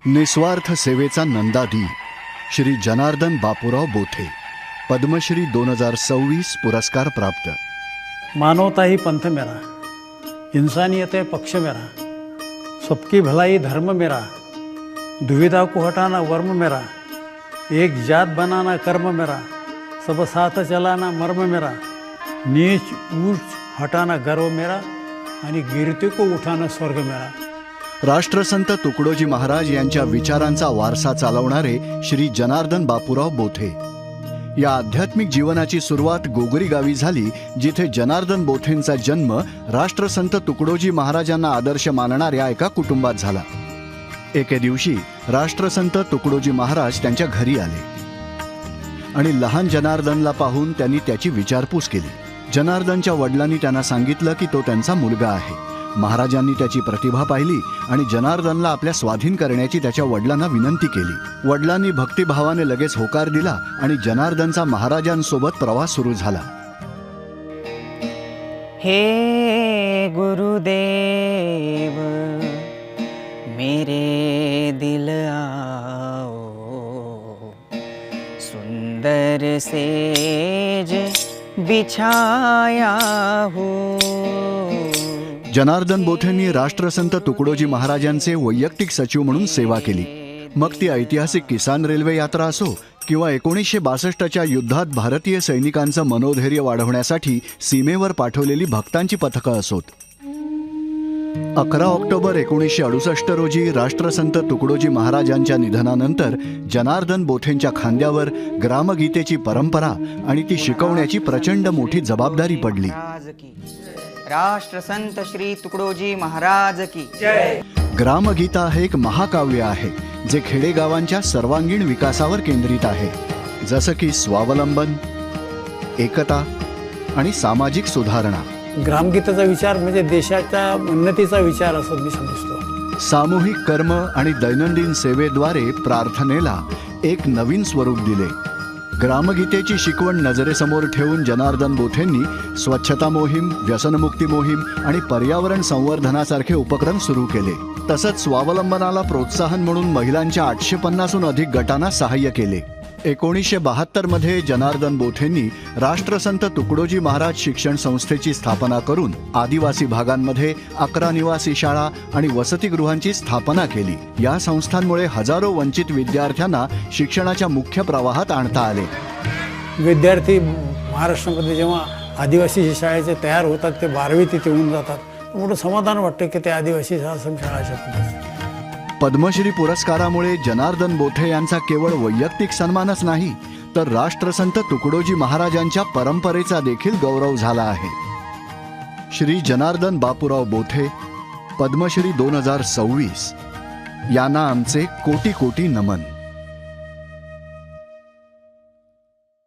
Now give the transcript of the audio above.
निस्वार्थ सेवेचा नंदादी श्री जनार्दन बापूराव बोथे, पद्मश्री 2026 पुरस्कार प्राप्त। मानवता ही पंथ मेरा, इंसानियत है पक्ष मेरा, सबकी भलाई धर्म मेरा, दुविधा को हटाना वर्म मेरा, एक जात बनाना कर्म मेरा, सब साथ चलाना मर्म मेरा, नीच ऊंच हटाना गर्व मेरा आणि गिरते को उठाना स्वर्ग मेरा। राष्ट्रसंत तुकडोजी महाराज यांच्या विचारांचा वारसा चालवणारे श्री जनार्दन बापूराव बोथे या आध्यात्मिक जीवनाची सुरुवात गोगरी गावी झाली, जिथे जनार्दन बोथेंचा जन्म राष्ट्रसंत तुकडोजी महाराजांना आदर्श मानणाऱ्या एका कुटुंबात झाला। एके दिवशी राष्ट्रसंत तुकडोजी महाराज त्यांच्या घरी आले आणि लहान जनार्दनला पाहून त्यांनी त्याची विचारपूस केली। जनार्दनच्या वडिलांनी त्यांना सांगितलं की तो त्यांचा मुलगा आहे। महाराजांनी त्याची प्रतिभा पाहिली आणि जनार्दनला आपल्या स्वाधीन करण्याची त्याच्या वडिलांना विनंती केली। वडिलांनी भक्तिभावाने लगेच होकार दिला आणि जनार्दनचा महाराजांसोबत प्रवास सुरू झाला। हे गुरुदेव मेरे दिल आओ, सुंदर सेज बिछाया हो। जनार्दन बोथेंनी राष्ट्रसंत तुकडोजी महाराजांचे वैयक्तिक सचिव म्हणून सेवा केली। मग ती ऐतिहासिक किसान रेल्वे यात्रा असो किंवा 1962च्या युद्धात भारतीय सैनिकांचं मनोधैर्य वाढवण्यासाठी सीमेवर पाठवलेली भक्तांची पथकं असोत। 11 ऑक्टोबर 1968 रोजी राष्ट्रसंत तुकडोजी महाराजांच्या निधनानंतर जनार्दन बोथेंच्या खांद्यावर ग्रामगीतेची परंपरा आणि ती शिकवण्याची प्रचंड मोठी जबाबदारी पडली। राष्ट्रसंत श्री तुकडोजी महाराज की जय। ग्रामगीता हे एक महाकाव्य आहे जे खेडेगावांच्या सर्वांगीण विकासावर केंद्रित आहे, जसं की स्वावलंबन, एकता आणि सामाजिक सुधारणा। ग्रामगीतेचा विचार म्हणजे देशाच्या उन्नतीचा विचार असं मी समजतो। सामूहिक कर्म आणि दैनंदिन सेवेद्वारे प्रार्थनेला एक नवीन स्वरूप दिले। ग्रामगीतेची शिकवण नजरेसमोर ठेवून जनार्दन बोथेंनी स्वच्छता मोहीम, व्यसनमुक्ती मोहीम आणि पर्यावरण संवर्धनासारखे उपक्रम सुरू केले। तसंच स्वावलंबनाला प्रोत्साहन म्हणून महिलांच्या 850हून अधिक गटांना सहाय्य केले। 1972 मध्ये जनार्दन बोथेंनी राष्ट्रसंत तुकडोजी महाराज शिक्षण संस्थेची स्थापना करून आदिवासी भागांमध्ये 11 निवासी शाळा आणि वसतिगृहांची स्थापना केली। या संस्थांमुळे हजारो वंचित विद्यार्थ्यांना शिक्षणाच्या मुख्य प्रवाहात आणता आले। विद्यार्थी महाराष्ट्रामध्ये जेव्हा आदिवासी शाळेचे तयार होतात ते 12वी तिथे होऊन जातात, मोठं समाधान वाटतं की ते आदिवासी शाळा शिकतात। पद्मश्री पुरस्कारामुळे जनार्दन बोथे यांचा केवळ वैयक्तिक सन्मानच नाही, तर राष्ट्रसंत तुकडोजी महाराजांच्या परंपरेचा देखील गौरव झाला आहे। श्री जनार्दन बापूराव बोथे, पद्मश्री 2026 यांना आमचे कोटी कोटी नमन।